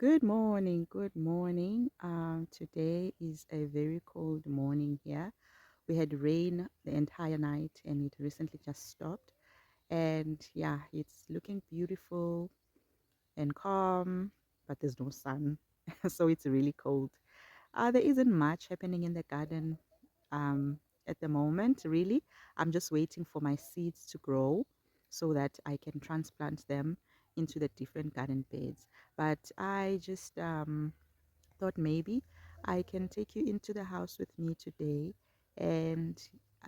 Good morning. Good morning. Today is a very cold morning here. We had rain the entire night and it recently just stopped. And yeah, it's looking beautiful and calm, but there's no sun. So it's really cold. There isn't much happening in the garden um, at the moment, really. I'm just waiting for my seeds to grow so that I can transplant them into the different garden beds. But I just thought maybe I can take you into the house with me today. And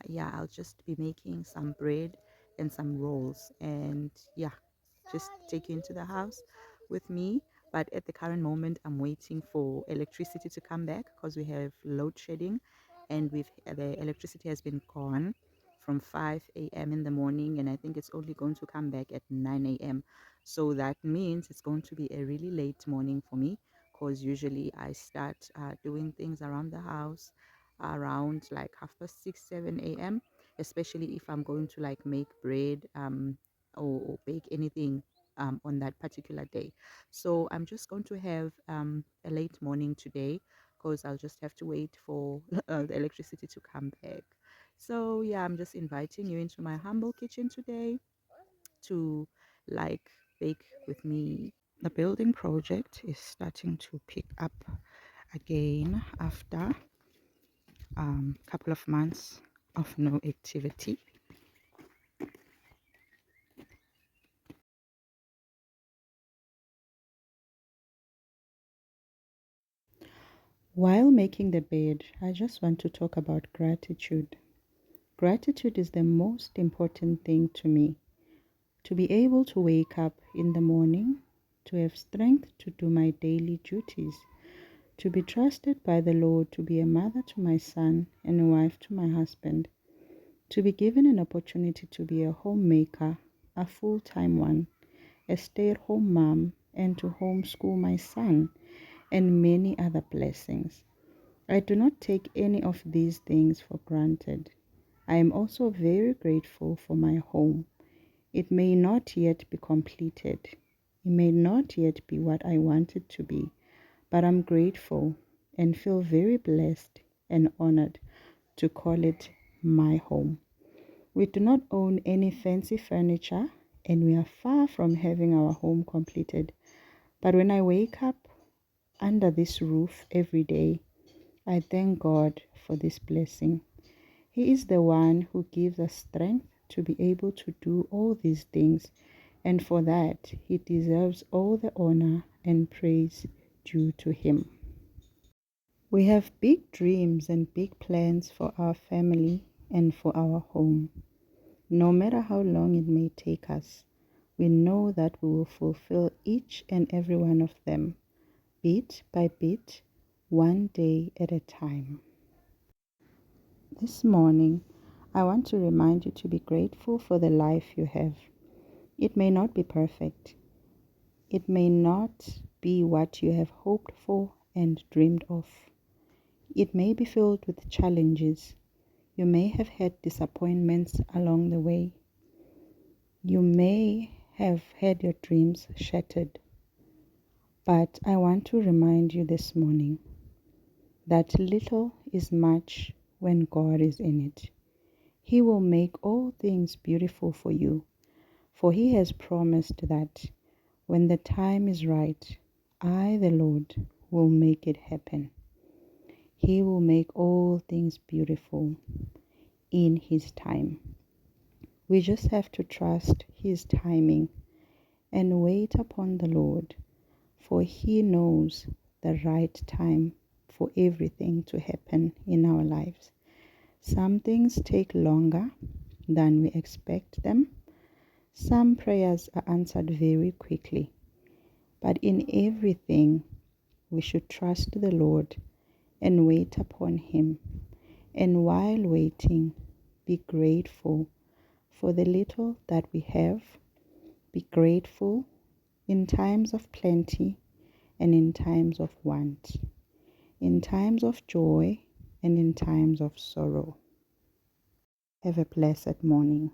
yeah, I'll just be making some bread and some rolls. And yeah, just take you into the house with me. But at the current moment, I'm waiting for electricity to come back because we have load shedding and the electricity has been gone from 5 a.m. in the morning, and I think it's only going to come back at 9 a.m. So that means it's going to be a really late morning for me because usually I start doing things around the house around like half past 6, 7 a.m., especially if I'm going to like make bread or bake anything on that particular day. So I'm just going to have a late morning today because I'll just have to wait for the electricity to come back. So yeah, I'm just inviting you into my humble kitchen today to like bake with me. The building project is starting to pick up again after a couple of months of no activity. While making the bed, I just want to talk about gratitude. Gratitude is the most important thing to me. To be able to wake up in the morning, to have strength to do my daily duties, to be trusted by the Lord to be a mother to my son and a wife to my husband, to be given an opportunity to be a homemaker, a full time one, a stay at home mom, and to homeschool my son, and many other blessings. I do not take any of these things for granted. I am also very grateful for my home. It may not yet be completed. It may not yet be what I want it to be, but I'm grateful and feel very blessed and honored to call it my home. We do not own any fancy furniture and we are far from having our home completed. But when I wake up under this roof every day, I thank God for this blessing. He is the one who gives us strength to be able to do all these things, and for that, He deserves all the honor and praise due to Him. We have big dreams and big plans for our family and for our home. No matter how long it may take us, we know that we will fulfill each and every one of them, bit by bit, one day at a time. This morning, I want to remind you to be grateful for the life you have. It may not be perfect. It may not be what you have hoped for and dreamed of. It may be filled with challenges. You may have had disappointments along the way. You may have had your dreams shattered. But I want to remind you this morning that little is much when God is in it. He will make all things beautiful for you, for He has promised that when the time is right, I, the Lord, will make it happen. He will make all things beautiful in His time. We just have to trust His timing and wait upon the Lord, for He knows the right time for everything to happen in our lives. Some things take longer than we expect them. Some prayers are answered very quickly. But in everything, we should trust the Lord and wait upon Him. And while waiting, be grateful for the little that we have. Be grateful in times of plenty and in times of want, in times of joy and in times of sorrow. Have a blessed morning.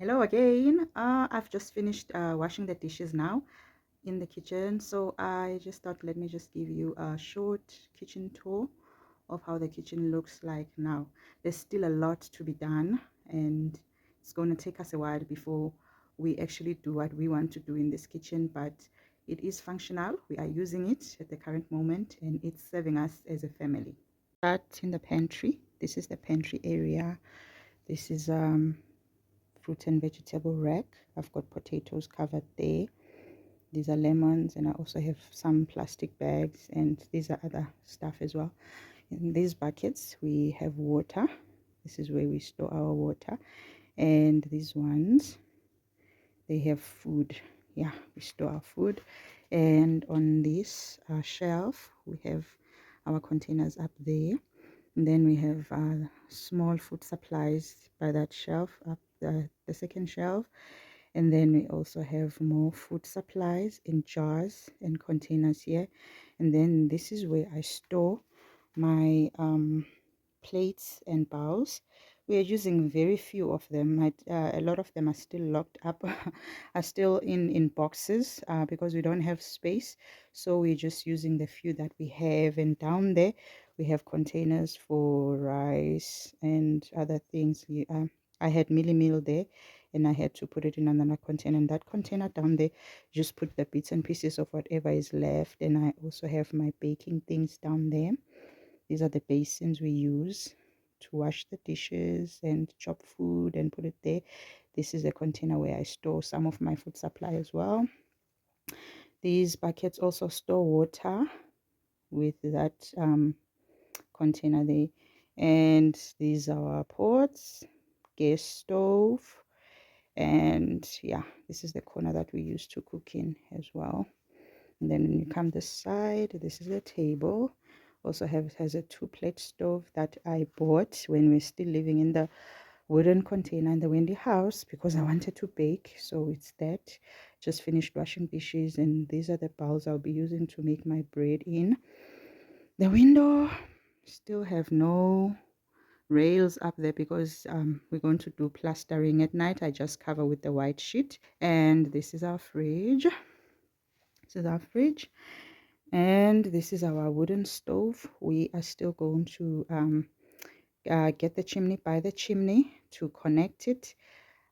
Hello again. I've just finished washing the dishes now in the kitchen, so I just thought let me just give you a short kitchen tour of how the kitchen looks like now. There's still a lot to be done, and it's going to take us a while before we actually do what we want to do in this kitchen, but it is functional. We are using it at the current moment, and it's serving us as a family. Start in the pantry. This is the pantry area. This is fruit and vegetable rack. I've got potatoes covered there. These are lemons, and I also have some plastic bags, and these are other stuff as well. In these buckets we have water. This is where we store our water, and these ones, they have food. Yeah, we store our food. And on this shelf we have our containers up there, and then we have small food supplies by that shelf up the second shelf. And then we also have more food supplies in jars and containers here. And then this is where I store my plates and bowls. We are using very few of them. A lot of them are still locked up, are still in boxes because we don't have space. So we're just using the few that we have. And down there we have containers for rice and other things. I had meal there, and I had to put it in another container. And that container down there, just put the bits and pieces of whatever is left. And I also have my baking things down there. These are the basins we use to wash the dishes and chop food and put it there. This is a container where I store some of my food supply as well. These buckets also store water with that container there. And these are our pots, gas stove, and yeah, this is the corner that we use to cook in as well. And then when you come this side, this is the table. Also has a 2-plate stove that I bought when we're still living in the wooden container in the windy house because I wanted to bake. So it's that. Just finished washing dishes, and these are the bowls I'll be using to make my bread in. The window still have no rails up there because we're going to do plastering at night. I just cover with the white sheet. And this is our fridge. This is our fridge. And this is our wooden stove. We are still going to get the chimney by the chimney to connect it,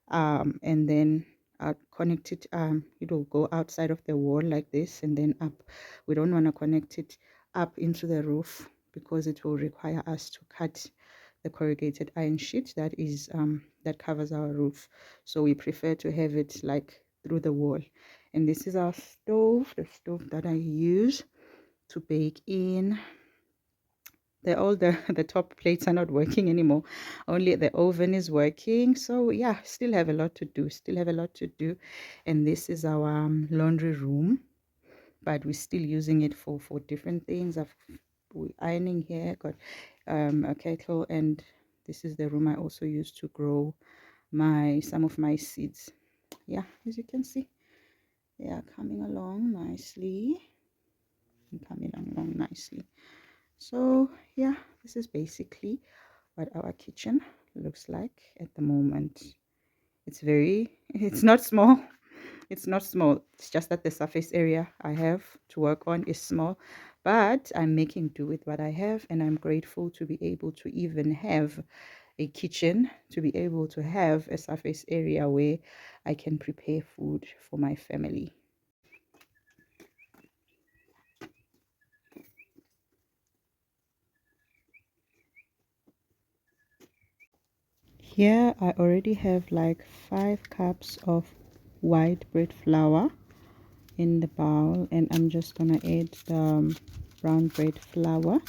and then connect it. It will go outside of the wall like this and then up. We don't want to connect it up into the roof because it will require us to cut the corrugated iron sheet that is that covers our roof. So we prefer to have it like through the wall. And this is our stove, the stove that I use to bake in. All the top plates are not working anymore. Only the oven is working. So yeah, still have a lot to do. And this is our laundry room, but we're still using it for different things. We're ironing here, got a kettle, and this is the room I also use to grow some of my seeds. Yeah, as you can see, they are coming along nicely. So yeah, this is basically what our kitchen looks like at the moment. It's not small. It's just that the surface area I have to work on is small, but I'm making do with what I have, and I'm grateful to be able to even have a kitchen, to be able to have a surface area where I can prepare food for my family. Here I already have like 5 cups of white bread flour in the bowl, and I'm just gonna add the brown bread flour.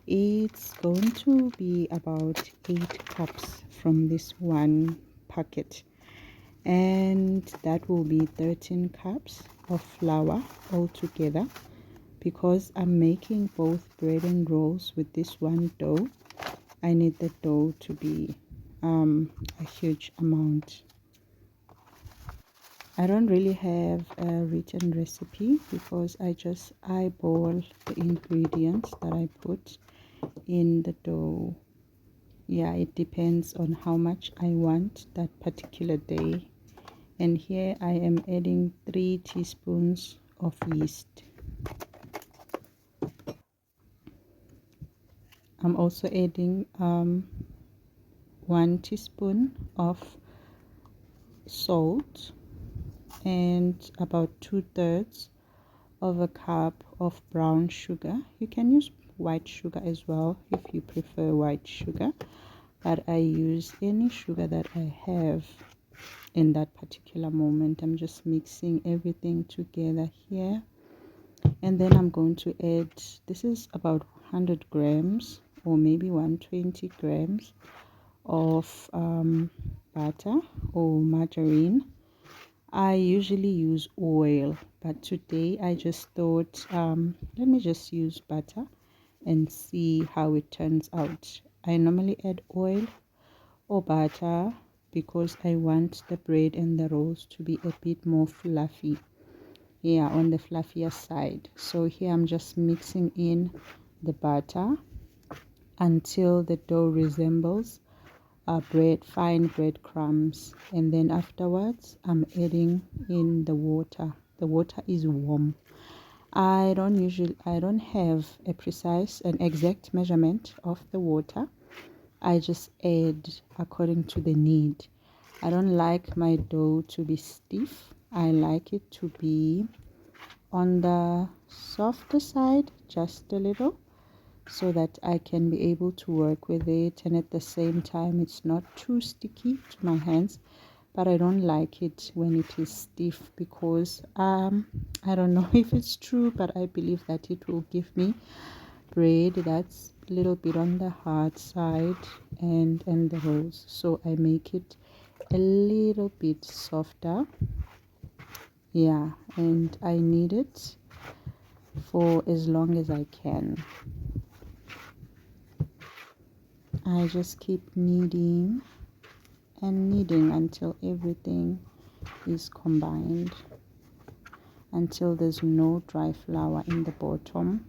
It's going to be about 8 cups from this one packet, and that will be 13 cups of flour altogether. Because I'm making both bread and rolls with this one dough, I need the dough to be a huge amount. I don't really have a written recipe because I just eyeball the ingredients that I put in the dough. Yeah, it depends on how much I want that particular day. And here I am adding 3 teaspoons of yeast. I'm also adding 1 teaspoon of salt and about 2/3 of a cup of brown sugar. You can use white sugar as well if you prefer white sugar, but I use any sugar that I have in that particular moment. I'm just mixing everything together here, and then I'm going to add, this is about 100 grams or maybe 120 grams of butter or margarine. I usually use oil, but today I just thought let me just use butter and see how it turns out. I normally add oil or butter because I want the bread and the rolls to be a bit more fluffy, yeah, on the fluffier side. So here I'm just mixing in the butter until the dough resembles fine breadcrumbs, and then afterwards I'm adding in the water. The water is warm. I don't have an exact measurement of the water. I just add according to the need. I don't like my dough to be stiff. I like it to be on the softer side just a little, so that I can be able to work with it, and at the same time it's not too sticky to my hands. But I don't like it when it is stiff because I don't know if it's true, but I believe that it will give me bread that's a little bit on the hard side, and the rolls, so I make it a little bit softer. Yeah, and I need it for as long as I can. I just keep kneading and kneading until everything is combined, until there's no dry flour in the bottom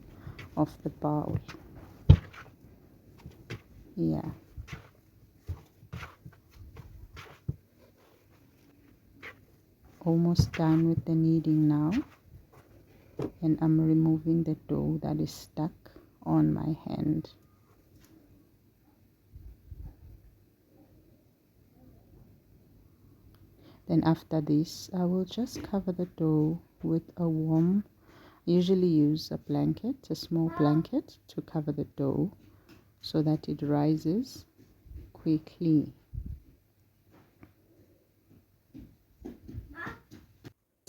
of the bowl. Yeah, almost done with the kneading now, and I'm removing the dough that is stuck on my hand. Then after this, I will just cover the dough with a warm, usually use a small blanket to cover the dough so that it rises quickly.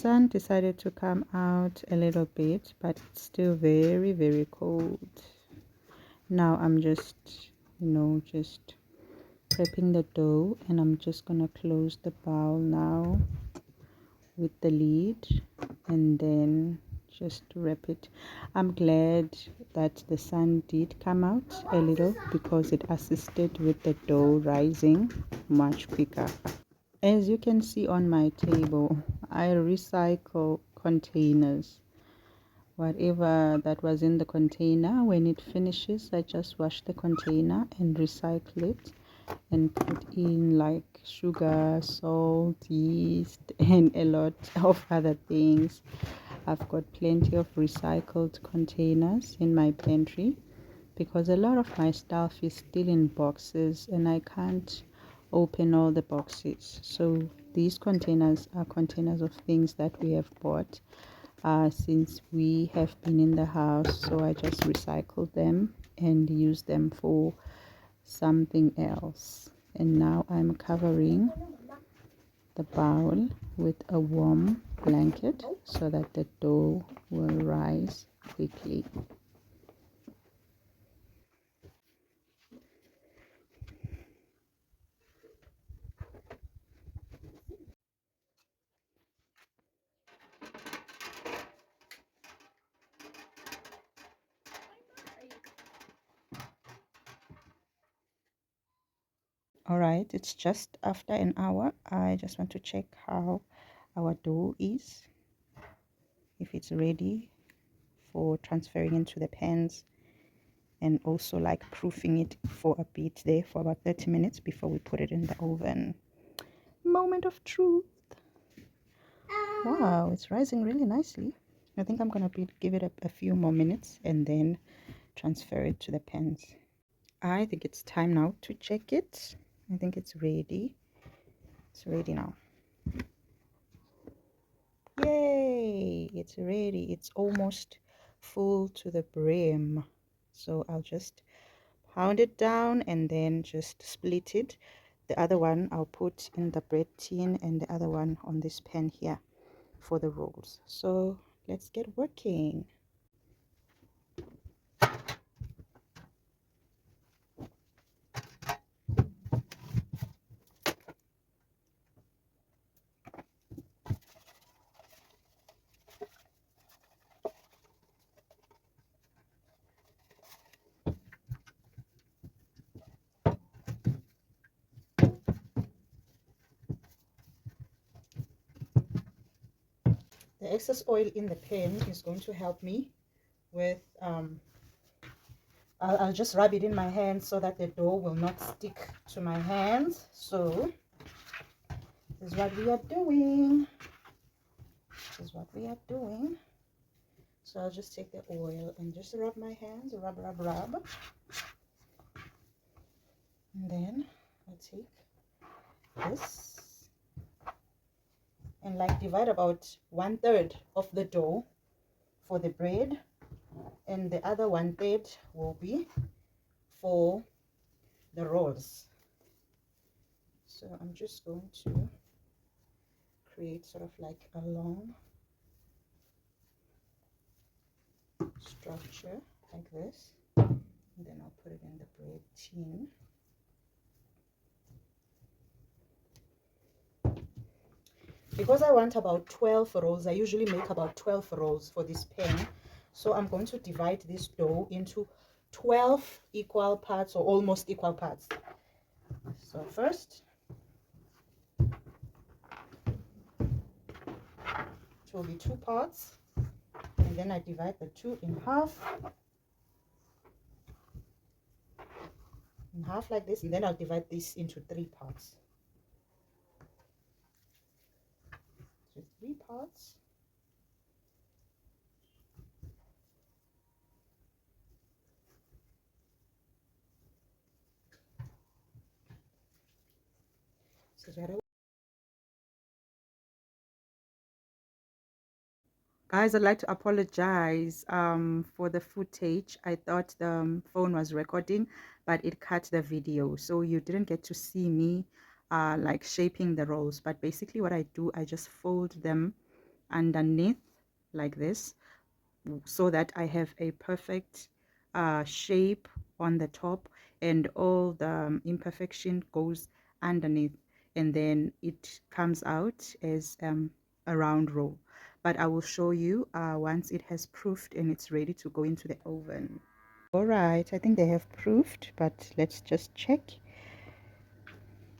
sun decided to come out a little bit, but it's still very, very cold. Now I'm just, just prepping the dough, and I'm just gonna close the bowl now with the lid and then just wrap it. I'm glad that the sun did come out a little because it assisted with the dough rising much quicker. As you can see on my table, I recycle containers. Whatever that was in the container, when it finishes, I just wash the container and recycle it and put in like sugar, salt, yeast, and a lot of other things. I've got plenty of recycled containers in my pantry because a lot of my stuff is still in boxes and I can't open all the boxes. So these containers are containers of things that we have bought since we have been in the house. So I just recycle them and use them for something else. And now I'm covering the bowl with a warm blanket so that the dough will rise quickly. All right, it's just after an hour. I just want to check how our dough is, if it's ready for transferring into the pans, and also like proofing it for a bit there for about 30 minutes before we put it in the oven. Moment of truth. Wow, it's rising really nicely. I think I'm gonna give it a few more minutes and then transfer it to the pans. I think it's time now to check it. I think it's ready. It's ready now. Yay, it's ready. It's almost full to the brim. So I'll just pound it down and then just split it. The other one I'll put in the bread tin and the other one on this pan here for the rolls. So let's get working. The excess oil in the pan is going to help me with I'll just rub it in my hands so that the dough will not stick to my hands. So this is what we are doing. This is what we are doing. So I'll just take the oil and just rub my hands, rub. And then I take this and like divide about 1/3 of the dough for the bread, and the other 1/3 will be for the rolls. So I'm just going to create sort of like a long structure like this, and then I'll put it in the bread tin. Because I want about 12 rolls, I usually make about 12 rolls for this pan. So I'm going to divide this dough into 12 equal parts or almost equal parts. So first, it will be 2 parts, and then I divide the 2 in half like this, and then I'll divide this into 3 parts. So 3 parts. So guys, I'd like to apologize for the footage. I thought the phone was recording, but it cut the video, so you didn't get to see me like shaping the rolls. But basically what I do, I just fold them underneath like this, so that I have a perfect shape on the top, and all the imperfection goes underneath, and then it comes out as a round roll. But I will show you once it has proofed and it's ready to go into the oven. All right, I think they have proofed, but let's just check.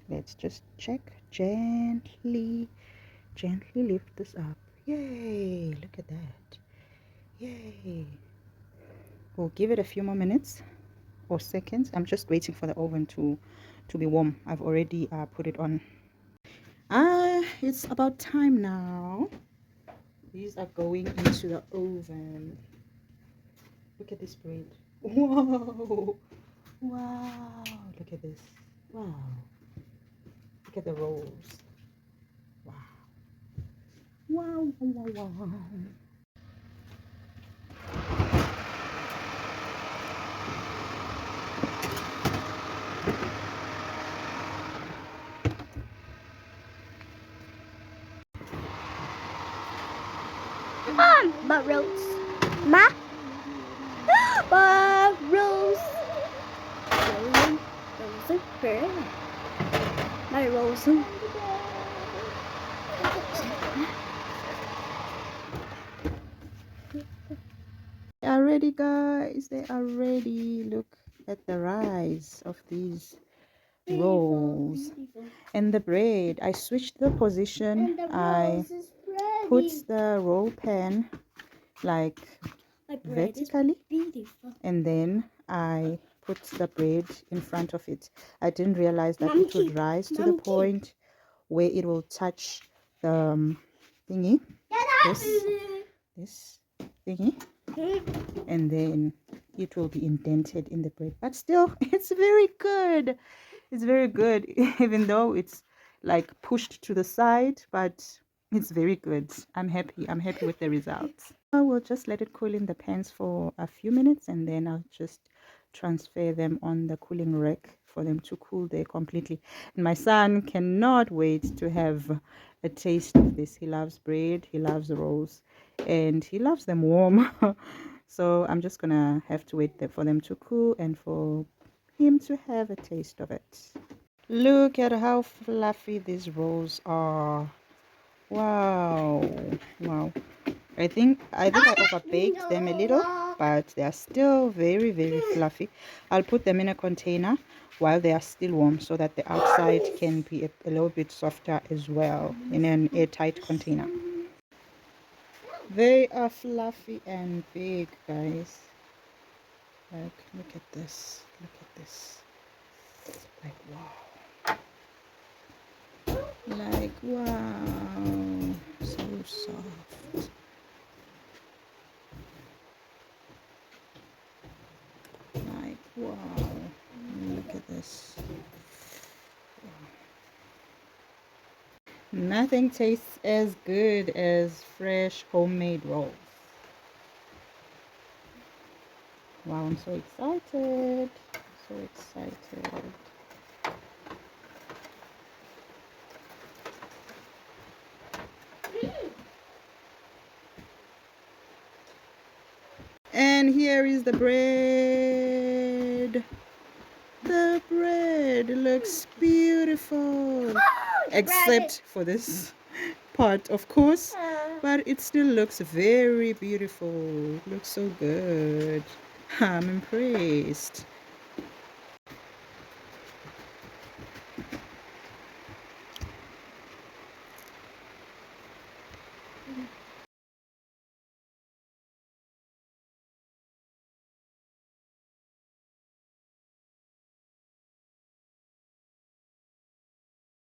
Let's just check. Gently lift this up. Yay, look at that. Yay. We'll give it a few more minutes or seconds. I'm just waiting for the oven to be warm. I've already put it on. It's about time now. These are going into the oven. Look at this bread. Whoa. Wow. Look at this. Wow. Look at the rolls. Wow. Wow, wow, wow, wow. But Rose. Ma? But Rose. Rose. My Rose. They are ready, guys. They are ready. Look at the rise of these rolls. And the bread, I switched the position. I put the roll pan like vertically, and then I put the bread in front of it. I didn't realize that it would rise to the point where it will touch the thingy, this thingy, and then it will be indented in the bread. But still, it's very good. It's very good, even though it's like pushed to the side, but it's very good. I'm happy with the results. I will just let it cool in the pans for a few minutes, and then I'll just transfer them on the cooling rack for them to cool there completely. And my son cannot wait to have a taste of this. He loves bread, he loves rolls, and he loves them warm. So I'm just gonna have to wait for them to cool and for him to have a taste of it. Look at how fluffy these rolls are. Wow. Wow. I think I overbaked them a little, but they are still very, very fluffy. I'll put them in a container while they are still warm, so that the outside can be a little bit softer as well, in an airtight container. They are fluffy and big, guys. Like, look at this. Look at this. Like, wow. Like, wow. So soft. Like, wow. Look at this. Nothing tastes as good as fresh homemade rolls. Wow, I'm so excited. So excited. And here is the bread. The bread looks beautiful. Except for this part, of course. But it still looks very beautiful. Looks so good. I'm impressed.